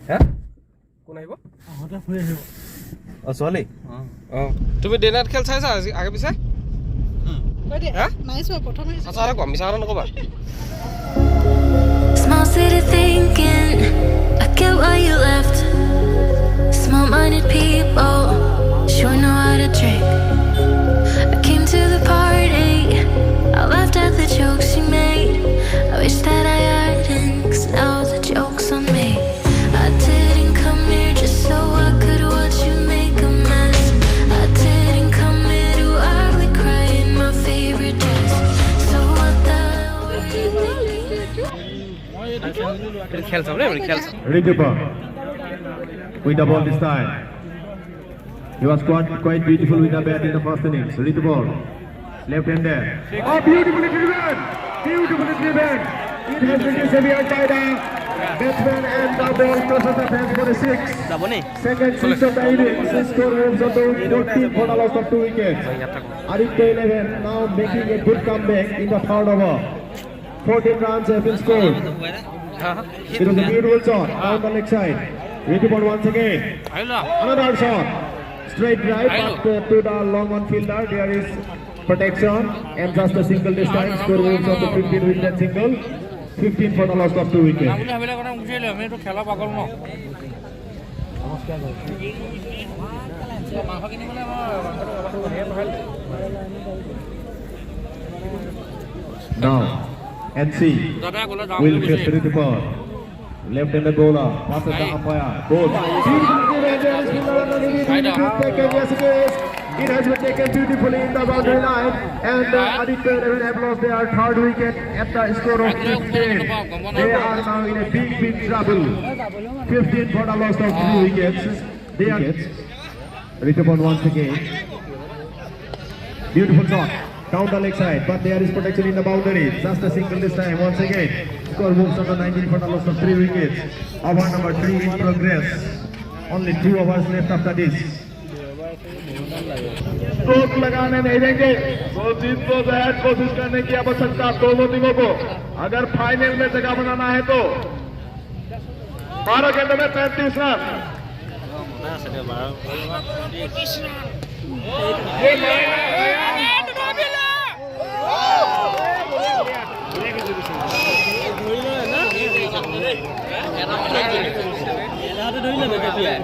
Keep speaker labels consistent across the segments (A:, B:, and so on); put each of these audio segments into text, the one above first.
A: হা কোন আহিব ছোৱালী তুমি ডে নাইট খেল চাইছা আগে পিছে আচ্ছা আৰু কম মিছা কথা নক'বা
B: Small city thinking, I get why you left. Small-minded people sure know how to drink. I came to the party, I laughed at the jokes she made. I wish that I hadn't, 'cause now the joke's on me. I didn't come here just so I could watch you make a mess. I didn't come here to ugly cry in my favorite dress. So what the hell were you thinking?
A: খেল চাম দেই খেল চাম
C: Riddipa with the ball this time. He was quite beautiful with the bat in the first innings. Read the ball. Left hander. Oh, beautifully driven! Beautifully driven! It has been disappeared by the batsman and the ball crosses the fence for a six. Second six of the innings. The score moves on to 14 for the loss of 2 wickets. Aditya 11 now making a good comeback in the third over. 14 runs have been scored. It was a beautiful shot on the leg side. Riddipa once again. Another shot. Straight right, but to the long one fielder. There is protection and just a single this time. Score moves on to 15 with that single. 15 for the loss of 2 wickets. Now, NC will get to the ball. Left-handed bowler passes the umpire. Ball. It has been taken beautifully in the boundary line, and Aditya have lost their third wicket at the score of 15. They are now in a big trouble. 15 for the loss of 3 wickets. They are Riddipa once again. Beautiful shot down the leg side, but there is protection in the boundary. Just a single this time. Once again, score moves on to 19 for the loss of 3 wickets. Over number 3 in progress. Only 2 overs left after this. Stroke लगाने नहीं देंगे तो जीत को जहर कोशिश करने की आवश्यकता दोनों टीमों को अगर फाइनल में जगह बनाना है तो 12 गेंदों में 35 run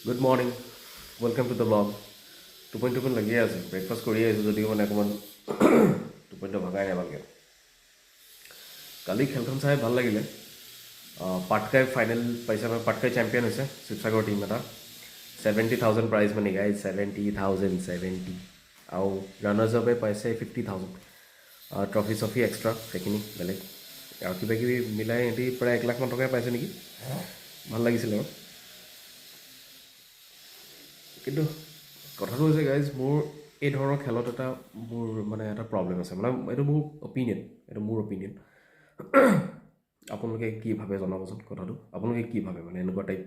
A: good morning welcome to the blog টোপনি লাগিয়ে আছে ব্ৰেকফাষ্ট কৰি আহিছোঁ যদিও মানে অকণমান টোপনিটো ভগাই নাই ভালকৈ কালি খেলখন চাই ভাল লাগিলে পাটকাই ফাইনেল পাইছে মানে পাটকাই চেম্পিয়ন হৈছে শিৱসাগৰ টীম এটা 70,000 প্ৰাইজ মানে গাই 70,070 আৰু ৰানাৰ্ছ আপে পাইছে 50,000 ট্ৰফি চফি এক্সট্ৰা সেইখিনি বেলেগ আৰু কিবা কিবি মিলাই সিহঁতি প্ৰায় 1 লাখ মান টকাই পাইছে নেকি ভাল লাগিছিলে আৰু কিন্তু কথাটো হৈছে গাইজ মোৰ এই ধৰণৰ খেলত এটা মোৰ মানে এটা প্ৰব্লেম আছে মানে এইটো মোৰ অপিনিয়ন আপোনালোকে কি ভাবে জনাবচোন কথাটো আপোনালোকে কি ভাবে মানে এনেকুৱা টাইপ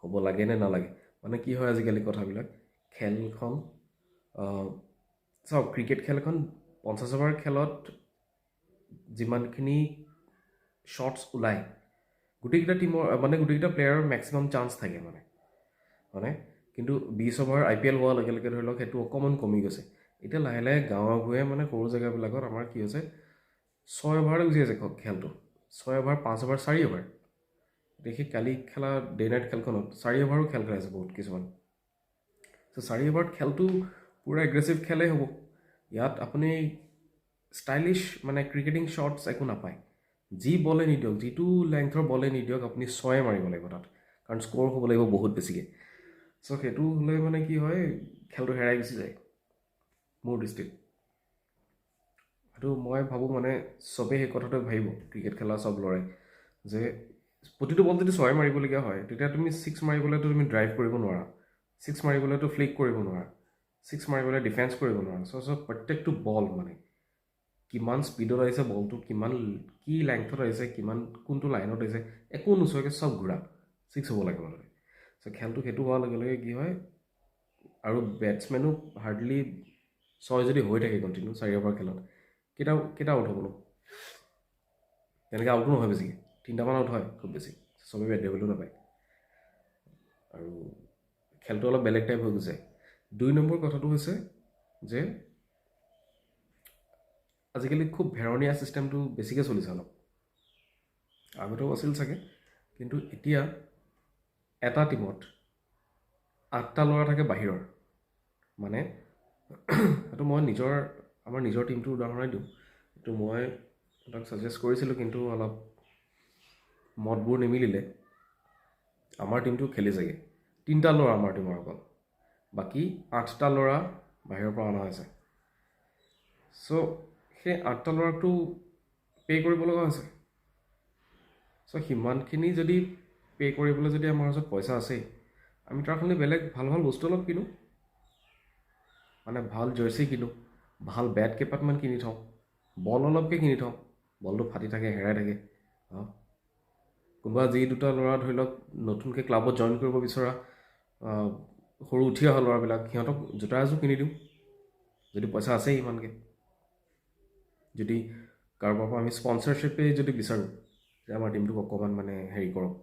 A: হ'ব লাগে নে নালাগে মানে কি হয় আজিকালি কথাবিলাক খেলখন চাওক ক্ৰিকেট খেলখন 50 অভাৰ খেলত যিমানখিনি শ্বটছ ওলায় গোটেইকেইটা টিমৰ মানে গোটেইকেইটা প্লেয়াৰৰ মেক্সিমাম চান্স থাকে মানে কিন্তু 20 অভাৰ IPL হোৱাৰ লগে লগে ধৰি লওক সেইটো অকণমান কমি গৈছে এতিয়া লাহে লাহে গাঁৱে ভূঞে মানে সৰু জেগাবিলাকত আমাৰ কি হৈছে 6 অভাৰে গুচি আছে খেলটো 6 অভাৰ 5 অভাৰ 4 অভাৰ দেখি কালি খেলা ডে নাইট খেলখনত 4 অভাৰো খেল খেলাইছে বহুত কিছুমান তো 4 অভাৰত খেলটো পুৰা এগ্ৰেছিভ খেলেই হ'ব ইয়াত আপুনি ষ্টাইলিছ মানে ক্ৰিকেটিং শ্বটছ একো নাপায় যি বলে নিদিয়ক যিটো লেংথৰ বলে নিদিয়ক আপুনি 6 মাৰিব লাগিব তাত কাৰণ স্ক'ৰ হ'ব লাগিব বহুত বেছিকৈ সো সেইটো হলে মানে কি হয় খেলটো হেৰাই গুচি যায় মোৰ দৃষ্টিত আৰু মই ভাবো মানে সবে এই কথাটো ভাবিব ক্ৰিকেট খেলা সব লৰাই যে প্ৰতিটো বল যদি 6 মাৰিবলগীয়া হয় তেতিয়া তুমি 6 মাৰিবলৈতো তুমি ড্ৰাইভ কৰিব নোৱাৰা 6 মাৰিবলৈতো ফ্লিক কৰিব নোৱাৰা 6 মাৰিবলৈ ডিফেন্স কৰিব নোৱাৰা সো প্ৰত্যেকটো বল মানে কিমান স্পীডত আহিছে বলটো, কিমান কি লেংথত আহিছে, কিমান কোনটো লাইনত আহিছে, একো নোচোৱাকৈ চব ঘূৰা 6 হ'ব লাগে মানে। চ' খেলটো সেইটো হোৱাৰ লগে লগে কি হয়, আৰু বেটছমেনো হাৰ্ডলি 6 যদি হৈ থাকে কণ্টিনিউ 4 অভাৰ খেলত, কেইটা আউট হ'বনো? তেনেকৈ আউটো নহয় বেছিকৈ, 3টামান আউট হয় খুব বেছি, চবেই বেট ধৰিবলৈও নাপায়, আৰু খেলটো অলপ বেলেগ টাইপ হৈ গৈছে। 2 নম্বৰ কথাটো হৈছে যে আজিকালি খুব ভেৰণীয়া ছিষ্টেমটো বেছিকৈ চলিছে অলপ, আগতেও আছিল চাগে, কিন্তু এতিয়া এটা টীমত 8টা ল'ৰা থাকে বাহিৰৰ, মানে সেইটো মই আমাৰ নিজৰ টীমটোৰ উদাহৰণে দিওঁ, এইটো মই তাক ছাজেষ্ট কৰিছিলোঁ, কিন্তু অলপ মতবোৰ নিমিলিলে। আমাৰ টীমটো খেলি চাগে 3টা ল'ৰা আমাৰ টীমৰ অকল, বাকী 8টা ল'ৰা বাহিৰৰ পৰা অনা হৈছে। চ' সেই 8টা ল'ৰাকটো পে' কৰিব লগা হৈছে। চ' সিমানখিনি যদি পে' কৰিবলৈ যদি আমাৰ ওচৰত পইচা আছেই, আমি তাৰ সলনি বেলেগ ভাল ভাল বস্তু অলপ কিনো, মানে ভাল জাৰ্চি কিনো, ভাল বেট কেইপাতমান কিনি থওঁ, বল অলপকৈ কিনি থওঁ, বলটো ফাটি থাকে, হেৰাই থাকে। কোনোবা যি 2টা ল'ৰা ধৰি লওক নতুনকৈ ক্লাবত জইন কৰিব বিচৰা সৰু উঠি অহা ল'ৰাবিলাক, সিহঁতক জোতা এযোৰ কিনি দিওঁ যদি পইচা আছেই ইমানকৈ। যদি কাৰোবাৰ পৰা আমি স্পনচাৰশ্বিপেই যদি বিচাৰোঁ যে আমাৰ টীমটোক অকণমান মানে হেৰি কৰক,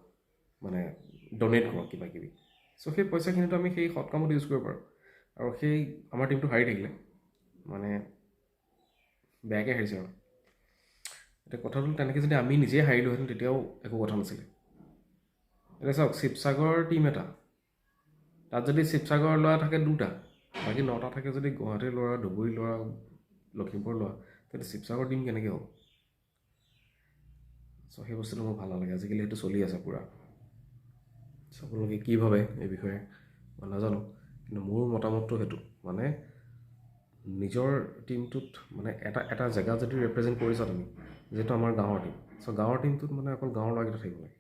A: মানে ডনেট কৰক কিবা কিবি, চ' সেই পইচাখিনিতো আমি সেই সৎ কামত ইউজ কৰিব পাৰোঁ। আৰু সেই আমাৰ টীমটো হাৰি থাকিলে মানে বেয়াকৈ হাৰিছে আৰু। এতিয়া কথাটো তেনেকৈ যদি আমি নিজেই হাৰিলোহেঁতেন তেতিয়াও একো কথা নাছিলে। এতিয়া চাওক, শিৱসাগৰ টীম এটা, তাত যদি শিৱসাগৰৰ ল'ৰা থাকে 2টা, বাকী 9টা থাকে যদি গুৱাহাটীৰ ল'ৰা, ধুবুৰীৰ ল'ৰা, লখিমপুৰৰ ল'ৰা, তেতিয়া শিৱসাগৰ টীম কেনেকৈ হ'ব? চ' সেই বস্তুটো মোৰ ভাল নালাগে। আজিকালি সেইটো চলি আছে পূৰা। সকলোকে কি ভাবে এই বিষয়ে মই নাজানো, কিন্তু মোৰ মতামতটো সেইটো, মানে নিজৰ টীমটোত মানে এটা জেগা যদি ৰিপ্ৰেজেণ্ট কৰিছা তুমি, যিহেতু আমাৰ গাঁৱৰ টীম, চ' গাঁৱৰ টীমটোত মানে অকল গাঁৱৰ ল'ৰাকেইটা থাকিব লাগে।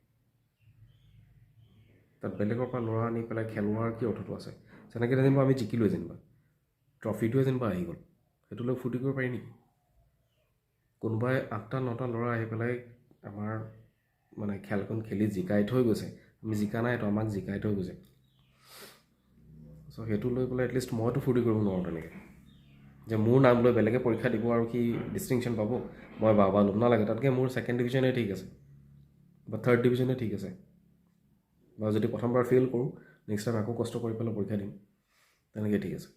A: তাত বেলেগৰ পৰা ল'ৰা আনি পেলাই খেলোৱাৰ কি অৰ্থটো আছে? যেনেকৈ যেনিবা আমি জিকিলোৱে, যেনিবা ট্ৰফিটোৱে যেনিবা আহি গ'ল, সেইটো লৈ ফূৰ্তি কৰিব পাৰি নেকি? কোনোবাই 8টা 9টা ল'ৰা আহি পেলাই আমাৰ মানে খেলখন খেলি জিকাই থৈ গৈছে, আমি জিকা নাই, তো আমাক জিকাই থৈ গৈছে। চ' সেইটো লৈ পেলাই এটলিষ্ট মইতো ফূৰ্তি কৰিব নোৱাৰোঁ তেনেকৈ, যে মোৰ নাম লৈ বেলেগে পৰীক্ষা দিব আৰু সি ডিষ্টিংশ্যন পাব, মই বাবা ল'ম, নালাগে। তাতকৈ মোৰ 2nd ডিভিজনেই ঠিক আছে বা 3rd ডিভিজনেই ঠিক আছে, বা যদি প্ৰথমবাৰ ফেইল কৰোঁ, নেক্সট টাইম আকৌ কষ্ট কৰি পেলাই পৰীক্ষা দিম, তেনেকৈ ঠিক আছে।